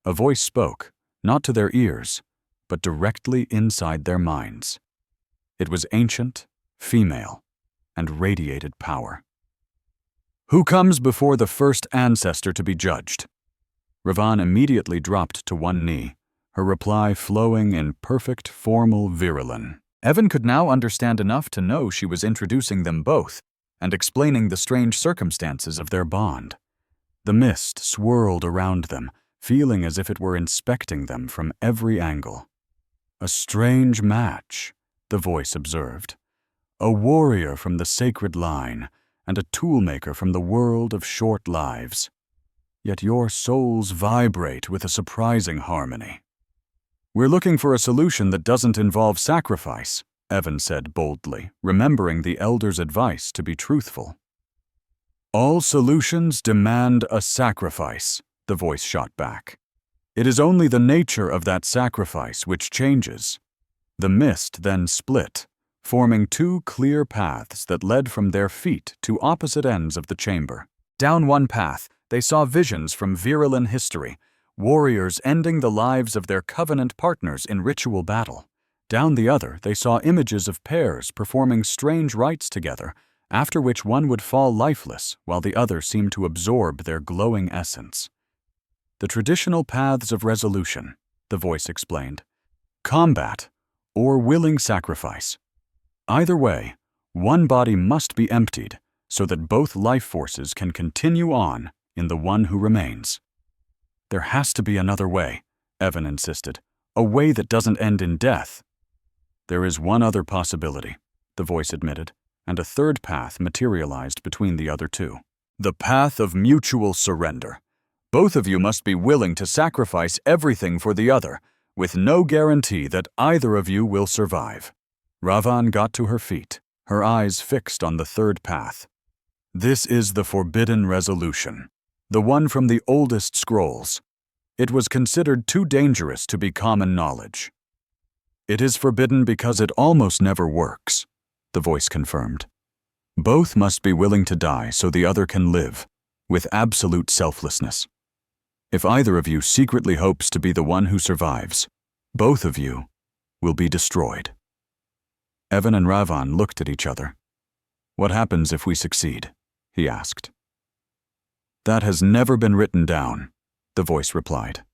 A voice spoke, not to their ears, but directly inside their minds. It was ancient, female, and radiated power. "Who comes before the first ancestor to be judged?" Ravan immediately dropped to one knee, her reply flowing in perfect formal Virilin. Evan could now understand enough to know she was introducing them both and explaining the strange circumstances of their bond. The mist swirled around them, feeling as if it were inspecting them from every angle. "A strange match," the voice observed. "A warrior from the sacred line and a toolmaker from the world of short lives. Yet your souls vibrate with a surprising harmony." "We're looking for a solution that doesn't involve sacrifice," Evan said boldly, remembering the elder's advice to be truthful. "All solutions demand a sacrifice," the voice shot back. "It is only the nature of that sacrifice which changes." The mist then split, forming two clear paths that led from their feet to opposite ends of the chamber. Down one path, they saw visions from Virilin history, warriors ending the lives of their covenant partners in ritual battle. Down the other, they saw images of pairs performing strange rites together, after which one would fall lifeless while the other seemed to absorb their glowing essence. "The traditional paths of resolution," the voice explained. "Combat or willing sacrifice. Either way, one body must be emptied so that both life forces can continue on in the one who remains." "There has to be another way," Evan insisted. "A way that doesn't end in death." "There is one other possibility," the voice admitted, and a third path materialized between the other two. "The path of mutual surrender. Both of you must be willing to sacrifice everything for the other, with no guarantee that either of you will survive." Ravan got to her feet, her eyes fixed on the third path. "This is the forbidden resolution, the one from the oldest scrolls. It was considered too dangerous to be common knowledge." "It is forbidden because it almost never works," the voice confirmed. "Both must be willing to die so the other can live, with absolute selflessness. If either of you secretly hopes to be the one who survives, both of you will be destroyed." Evan and Ravan looked at each other. "What happens if we succeed?" he asked. "That has never been written down," the voice replied.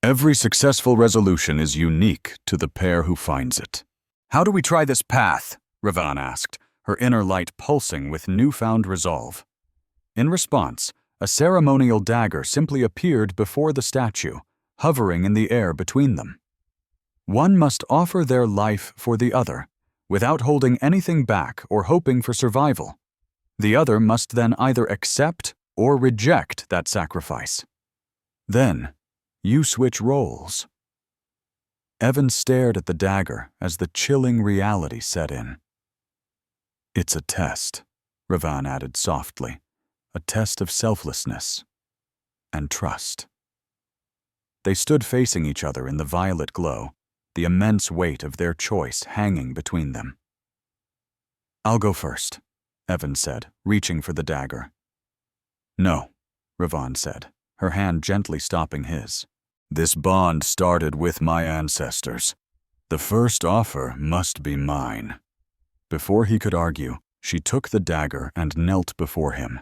"Every successful resolution is unique to the pair who finds it." "How do we try this path?" Ravan asked, her inner light pulsing with newfound resolve. In response, a ceremonial dagger simply appeared before the statue, hovering in the air between them. One must offer their life for the other, without holding anything back or hoping for survival. The other must then either accept or reject that sacrifice. Then, you switch roles. Evan stared at the dagger as the chilling reality set in. "It's a test," Ravan added softly, "a test of selflessness and trust." They stood facing each other in the violet glow, the immense weight of their choice hanging between them. "I'll go first," Evan said, reaching for the dagger. "No," Ravan said, her hand gently stopping his. "This bond started with my ancestors. The first offer must be mine." Before he could argue, she took the dagger and knelt before him.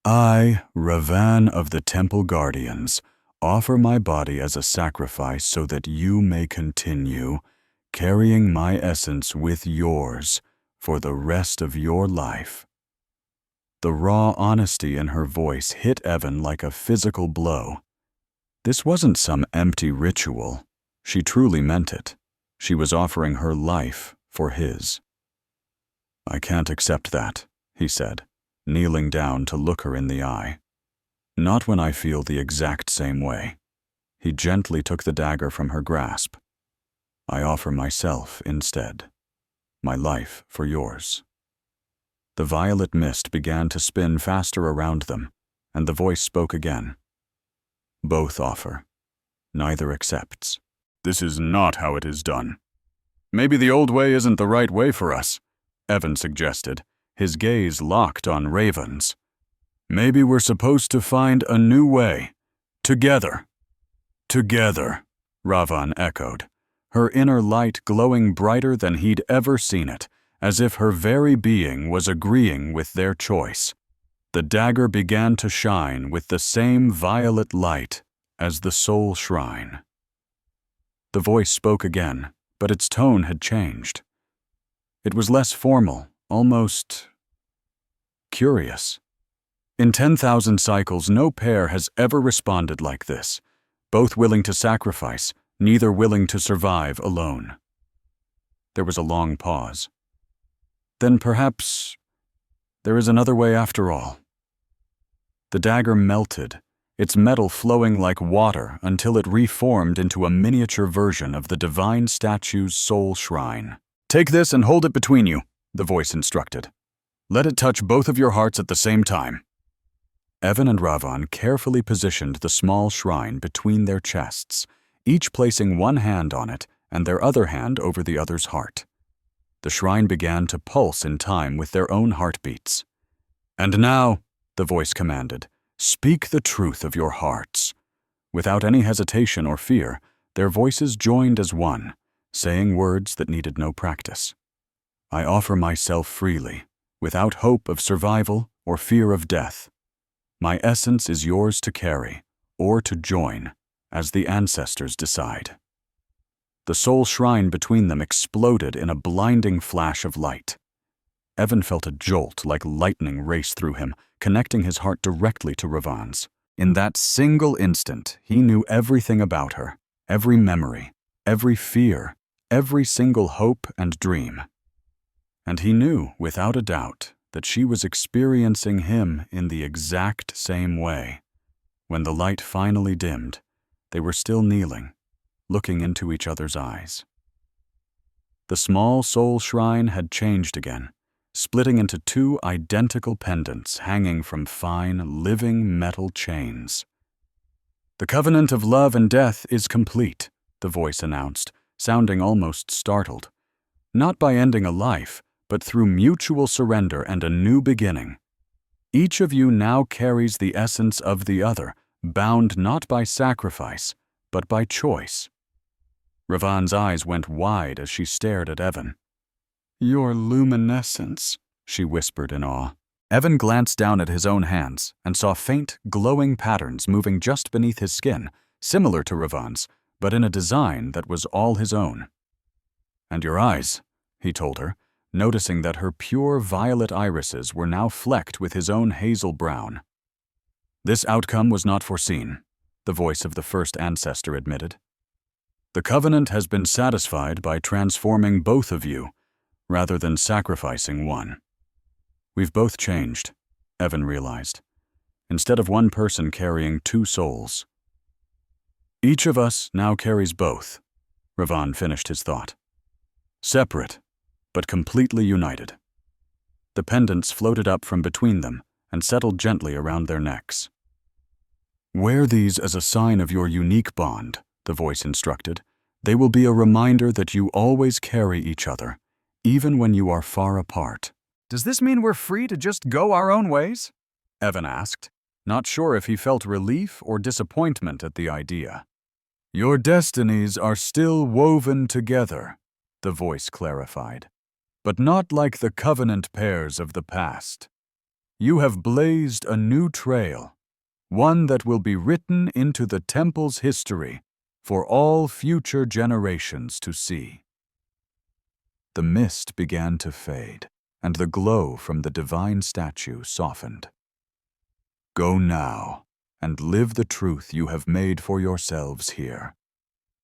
"I, Ravan of the Temple Guardians, offer my body as a sacrifice so that you may continue, carrying my essence with yours for the rest of your life." The raw honesty in her voice hit Evan like a physical blow. This wasn't some empty ritual. She truly meant it. She was offering her life for his. "I can't accept that," he said, kneeling down to look her in the eye. "Not when I feel the exact same way." He gently took the dagger from her grasp. "I offer myself instead. My life for yours." The violet mist began to spin faster around them, and the voice spoke again. Both offer. Neither accepts. This is not how it is done. Maybe the old way isn't the right way for us, Evan suggested, his gaze locked on Raven's. Maybe we're supposed to find a new way. Together. Together, Ravan echoed, her inner light glowing brighter than he'd ever seen it, as if her very being was agreeing with their choice. The dagger began to shine with the same violet light as the soul shrine. The voice spoke again, but its tone had changed. It was less formal, almost curious. In 10,000 cycles, no pair has ever responded like this, both willing to sacrifice, neither willing to survive alone. There was a long pause. Then perhaps there is another way after all. The dagger melted, its metal flowing like water until it reformed into a miniature version of the divine statue's soul shrine. Take this and hold it between you, the voice instructed. Let it touch both of your hearts at the same time. Evan and Ravan carefully positioned the small shrine between their chests, each placing one hand on it and their other hand over the other's heart. The shrine began to pulse in time with their own heartbeats. And now, the voice commanded, speak the truth of your hearts. Without any hesitation or fear, their voices joined as one, saying words that needed no practice. I offer myself freely, without hope of survival or fear of death. My essence is yours to carry, or to join, as the ancestors decide. The soul shrine between them exploded in a blinding flash of light. Evan felt a jolt like lightning race through him, connecting his heart directly to Ravan's. In that single instant, he knew everything about her, every memory, every fear, every single hope and dream. And he knew, without a doubt, that she was experiencing him in the exact same way. When the light finally dimmed, they were still kneeling, looking into each other's eyes. The small soul shrine had changed again, splitting into two identical pendants hanging from fine, living metal chains. The covenant of love and death is complete, the voice announced, sounding almost startled. Not by ending a life, but through mutual surrender and a new beginning. Each of you now carries the essence of the other, bound not by sacrifice, but by choice. Ravan's eyes went wide as she stared at Evan. Your luminescence, she whispered in awe. Evan glanced down at his own hands and saw faint, glowing patterns moving just beneath his skin, similar to Ravan's, but in a design that was all his own. And your eyes, he told her, noticing that her pure violet irises were now flecked with his own hazel brown. This outcome was not foreseen, the voice of the first ancestor admitted. The covenant has been satisfied by transforming both of you, rather than sacrificing one. We've both changed, Evan realized, instead of one person carrying two souls. Each of us now carries both, Ravan finished his thought. Separate, but completely united. The pendants floated up from between them and settled gently around their necks. Wear these as a sign of your unique bond, the voice instructed. They will be a reminder that you always carry each other, even when you are far apart. Does this mean we're free to just go our own ways? Evan asked, not sure if he felt relief or disappointment at the idea. Your destinies are still woven together, the voice clarified, but not like the covenant pairs of the past. You have blazed a new trail, one that will be written into the temple's history for all future generations to see. The mist began to fade, and the glow from the divine statue softened. Go now, and live the truth you have made for yourselves here.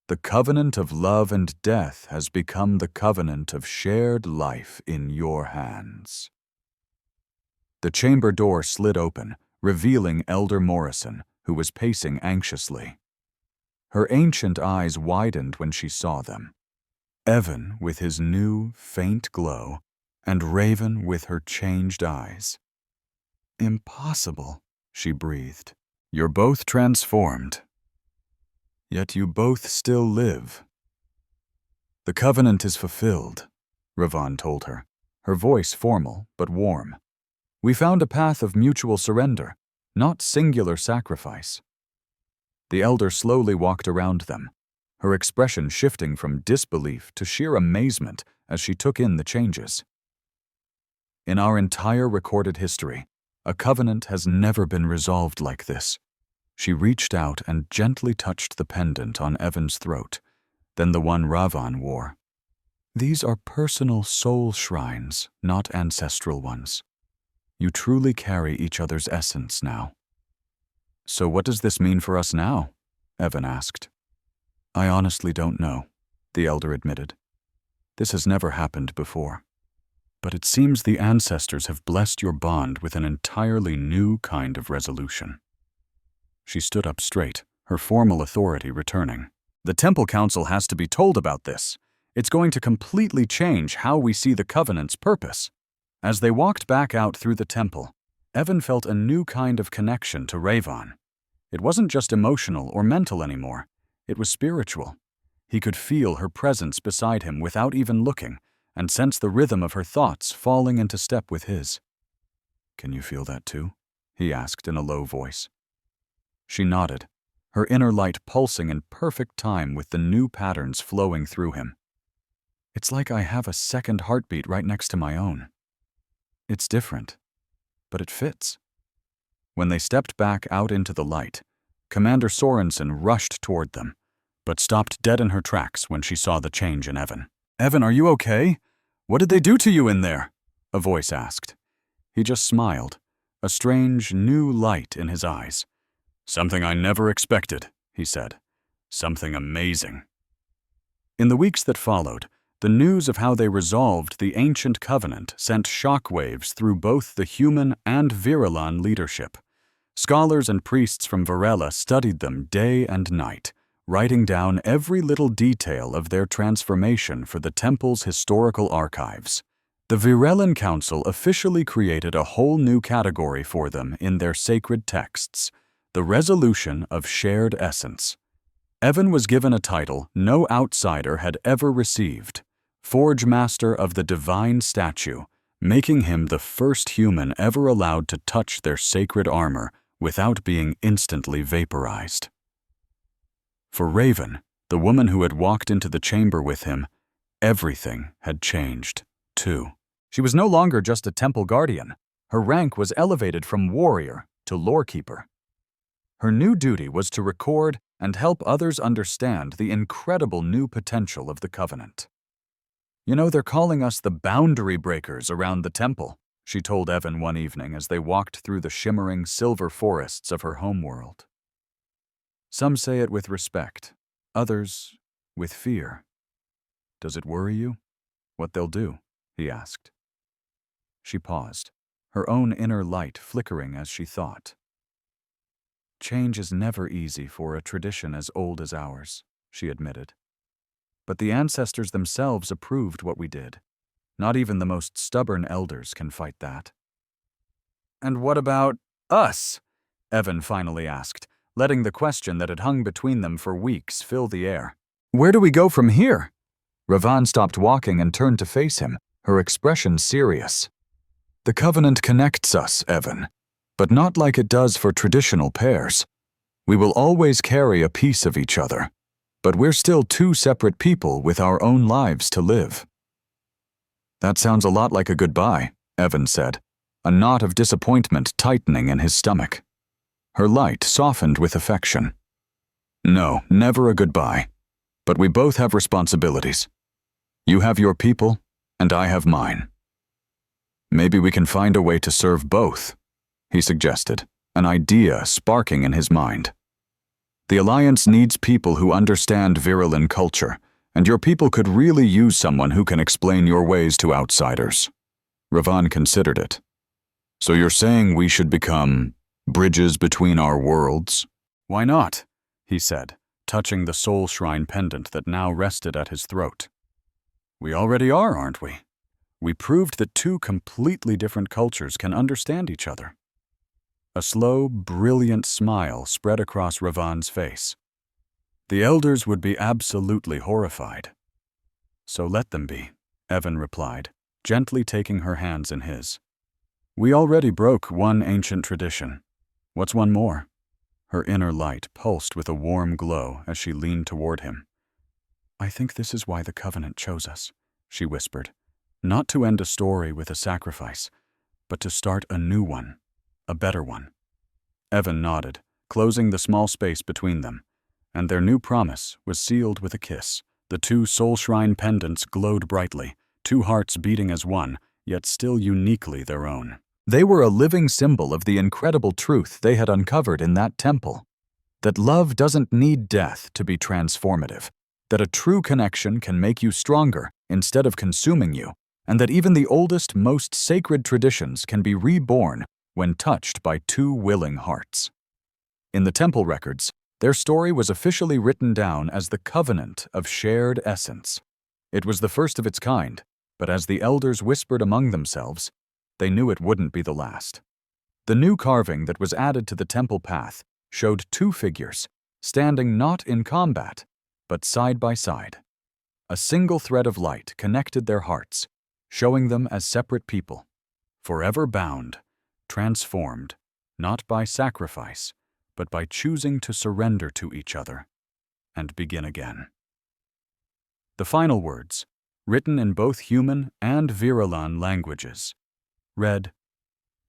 The covenant of love and death has become the covenant of shared life in your hands. The chamber door slid open, revealing Elder Morrison, who was pacing anxiously. Her ancient eyes widened when she saw them. Evan, with his new, faint glow, and Raven with her changed eyes. "Impossible," she breathed. "You're both transformed. Yet you both still live." "The covenant is fulfilled," Ravon told her, her voice formal but warm. "We found a path of mutual surrender, not singular sacrifice." The elder slowly walked around them, her expression shifting from disbelief to sheer amazement as she took in the changes. "In our entire recorded history, a covenant has never been resolved like this." She reached out and gently touched the pendant on Evan's throat, then the one Ravon wore. "These are personal soul shrines, not ancestral ones. You truly carry each other's essence now." "So what does this mean for us now?" Evan asked. "I honestly don't know," the elder admitted. "This has never happened before. But it seems the ancestors have blessed your bond with an entirely new kind of resolution." She stood up straight, her formal authority returning. "The Temple Council has to be told about this. It's going to completely change how we see the Covenant's purpose." As they walked back out through the temple, Evan felt a new kind of connection to Ravon. It wasn't just emotional or mental anymore. It was spiritual. He could feel her presence beside him without even looking, and sense the rhythm of her thoughts falling into step with his. "Can you feel that too?" he asked in a low voice. She nodded, her inner light pulsing in perfect time with the new patterns flowing through him. "It's like I have a second heartbeat right next to my own. It's different, but it fits." When they stepped back out into the light, Commander Sorensen rushed toward them, but stopped dead in her tracks when she saw the change in Evan. "Evan, are you okay? What did they do to you in there?" a voice asked. He just smiled, a strange, new light in his eyes. "Something I never expected," he said. "Something amazing." In the weeks that followed, the news of how they resolved the ancient covenant sent shockwaves through both the human and Virilan leadership. Scholars and priests from Varela studied them day and night, writing down every little detail of their transformation for the temple's historical archives. The Virelan Council officially created a whole new category for them in their sacred texts: the resolution of shared essence. Evan was given a title no outsider had ever received: Forge Master of the Divine Statue, making him the first human ever allowed to touch their sacred armor without being instantly vaporized. For Raven, the woman who had walked into the chamber with him, everything had changed, too. She was no longer just a temple guardian. Her rank was elevated from warrior to lorekeeper. Her new duty was to record and help others understand the incredible new potential of the Covenant. "You know, they're calling us the boundary breakers around the temple," she told Evan one evening as they walked through the shimmering silver forests of her homeworld. "Some say it with respect, others with fear. Does it worry you, what they'll do?" he asked. She paused, her own inner light flickering as she thought. "Change is never easy for a tradition as old as ours," she admitted. "But the ancestors themselves approved what we did. Not even the most stubborn elders can fight that." "And what about us?" Evan finally asked, letting the question that had hung between them for weeks fill the air. "Where do we go from here?" Ravon stopped walking and turned to face him, her expression serious. "The Covenant connects us, Evan, but not like it does for traditional pairs. We will always carry a piece of each other, but we're still two separate people with our own lives to live." "That sounds a lot like a goodbye," Evan said, a knot of disappointment tightening in his stomach. Her light softened with affection. "No, never a goodbye. But we both have responsibilities. You have your people, and I have mine. Maybe we can find a way to serve both," he suggested, an idea sparking in his mind. "The Alliance needs people who understand Virilan culture, and your people could really use someone who can explain your ways to outsiders." Ravon considered it. "So you're saying we should become bridges between our worlds?" "Why not?" he said, touching the soul shrine pendant that now rested at his throat. "We already are, aren't we? We proved that two completely different cultures can understand each other. A slow, brilliant smile spread across Ravan's face. The elders would be absolutely horrified. So let them be, Evan replied, gently taking her hands in his. We already broke one ancient tradition. What's one more? Her inner light pulsed with a warm glow as she leaned toward him. I think this is why the Covenant chose us, she whispered. Not to end a story with a sacrifice, but to start a new one, a better one. Evan nodded, closing the small space between them, and their new promise was sealed with a kiss. The two soul shrine pendants glowed brightly, two hearts beating as one, yet still uniquely their own. They were a living symbol of the incredible truth they had uncovered in that temple. That love doesn't need death to be transformative, that a true connection can make you stronger instead of consuming you, and that even the oldest, most sacred traditions can be reborn when touched by two willing hearts. In the temple records, their story was officially written down as the Covenant of Shared Essence. It was the first of its kind, but as the elders whispered among themselves, they knew it wouldn't be the last. The new carving that was added to the temple path showed two figures, standing not in combat, but side by side. A single thread of light connected their hearts, showing them as separate people, forever bound, transformed, not by sacrifice, but by choosing to surrender to each other and begin again. The final words, written in both human and Viralan languages, read,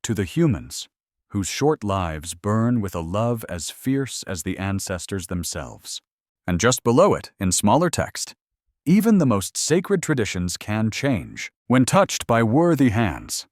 "To the humans, whose short lives burn with a love as fierce as the ancestors themselves." And just below it, in smaller text, "Even the most sacred traditions can change when touched by worthy hands."